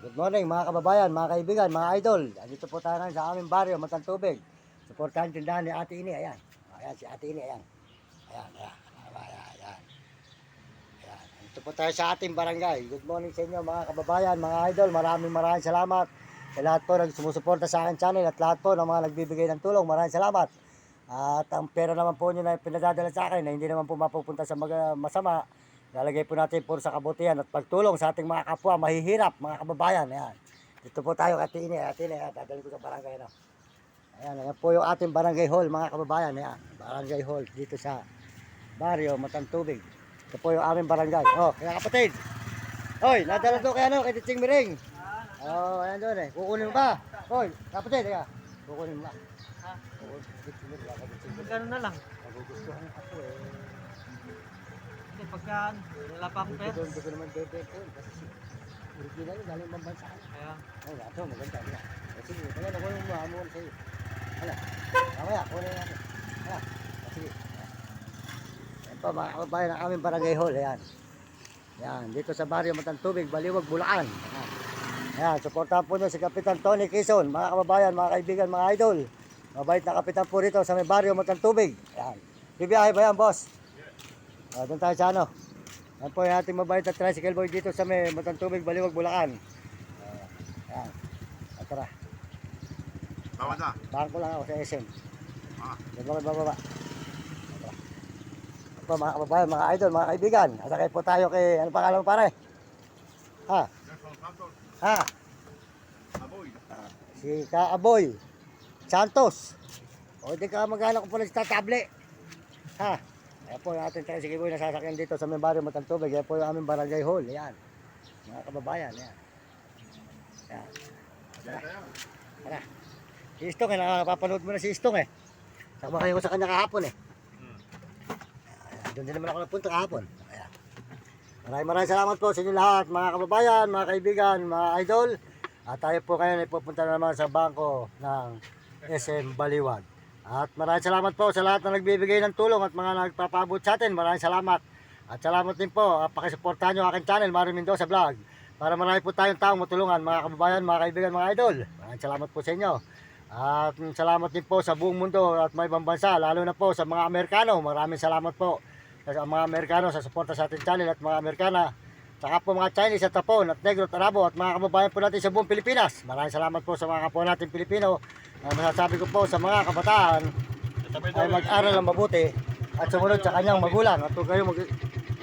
Good morning mga kababayan, mga kaibigan, mga idol. Andito po tayo ngayon sa aming baryo, Matang Tubig. Suportahan tindahan ni Ate Ini, ayan. Ayan si Ate Ini, ayan. Ayan, ayan. Ayan, ayan. Ayan. Andito po tayo sa ating barangay. Good morning sa inyo mga kababayan, mga idol. Maraming salamat sa lahat po na sumusuporta sa aking channel at lahat po ng mga nagbibigay ng tulong. Maraming salamat. At ang pera naman po nyo na pinadadala sa akin na hindi naman po mapupunta sa masama, lalagay po natin po sa kabutihan at pagtulong sa ating mga kapwa mahihirap, mga kababayan. Ayan. Dito po tayo Ate Ini, dadalhin ko sa barangay. No? Ayan, ayan po yung ating barangay hall, mga kababayan. Ayan, barangay hall dito sa baryo, Matang Tubig. Ito po yung aming barangay. Oh, kaya kapatid. Hoy, nadala to kay ano, kay Titsing Miring. Oh, ayan doon eh. Kukunin mo ba? Hoy, kapatid, kaya. Kukunin mo ba? Magkano na lang? Nagugustuhan ako eh. Hindi, pagka wala pa akong pera. Hindi ko naman bebenta yun kasi original yun, galing mambansa. Kaya, Oh, ito, maganda. Sige, kaya nakunin mo, hamuan sa'yo. Hala, mamaya, kunin natin. Hala, sige. Yan po mga kababayan ng aming barangay hall, ayan. Yan, dito sa baryo Matang Tubig, Baliwag, Bulacan. Ayan, ayan, supportahan po nyo si Kapitan Tony Quezon, mga kababayan, mga kaibigan, mga idol. Mabait na kapitan po rito sa may baryo Matang Tubig. Ayan, bibiyahe ba yan, boss? Doon tayo sa ano. Yan po yung ating mabait na tricycle boy dito sa may Matang Tubig, Baliwag, Bulacan. Ayan, at tara. Bawat na. Bangko lang ako sa SM. Bababa. Ito mga kababayan, mga idol, mga kaibigan. Asakay po tayo kay, ano pangalan mo pare? Ha? Ha? Aboy. Si Kaaboy Santos. O di ka maghanap ko pala si Tatable. Ha? Ayan po yung ating tricycle boy na sasakyan dito sa may baryo Matang Tubig. Ayan po yung aming barangay hall. Ayan. Mga kababayan, ayan. Ayan. Tara. Si Istong eh, nakapapanood mo na si Istong eh. Nakabakay ko sa kanya kahapon eh. Ayan, doon din naman ako napunta kahapon. Ayan. Maraming salamat po sa inyo lahat, mga kababayan, mga kaibigan, mga idol. At tayo po ngayon ay pupunta na naman sa bangko ng SM Baliwag. At maraming salamat po sa lahat na nagbibigay ng tulong at mga nagpapabot sa atin. Maraming salamat. At salamat din po, pakisuportahan nyo aking channel, Mario Mendoza Vlog. Para marami po tayong taong matulungan, mga kababayan, mga kaibigan, mga idol. Maraming salamat po sa inyo. At salamat din po sa buong mundo at may ibang bansa, lalo na po sa mga Amerikano. Maraming salamat po sa mga Amerikano sa suporta sa ating channel at mga Amerikana. Saka po mga Chinese at Tapon at Negro at Arabo at mga kababayan po natin sa buong Pilipinas. Maraming salamat po sa mga kapwa natin Pilipino. Masasabi ko po sa mga kabataan ay mag-aral ng mabuti at sumunod sa kanyang magulang. At huwag kayo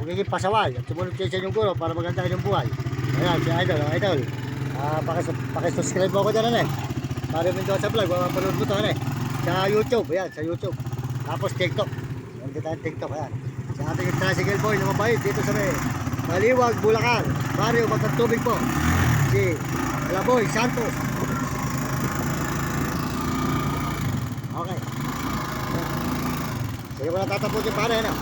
magiging pasaway at sumunod kayo sa inyong guro para maganda inyong buhay. Ayan, si Idol, ang Idol. Pakisubscribe mo ako dyan eh. Mario Mendoza Vlog, mapapanood mo ito sa YouTube, ayan, sa YouTube. Tapos TikTok, hindi tayo TikTok, ayan. Sa ating tricycle boy na mabait dito sa may Baliwag, Bulacan, baryo Matang Tubig po. Si Alaboy Santos. Okay. Sige ko na tatapos yung pare, ano?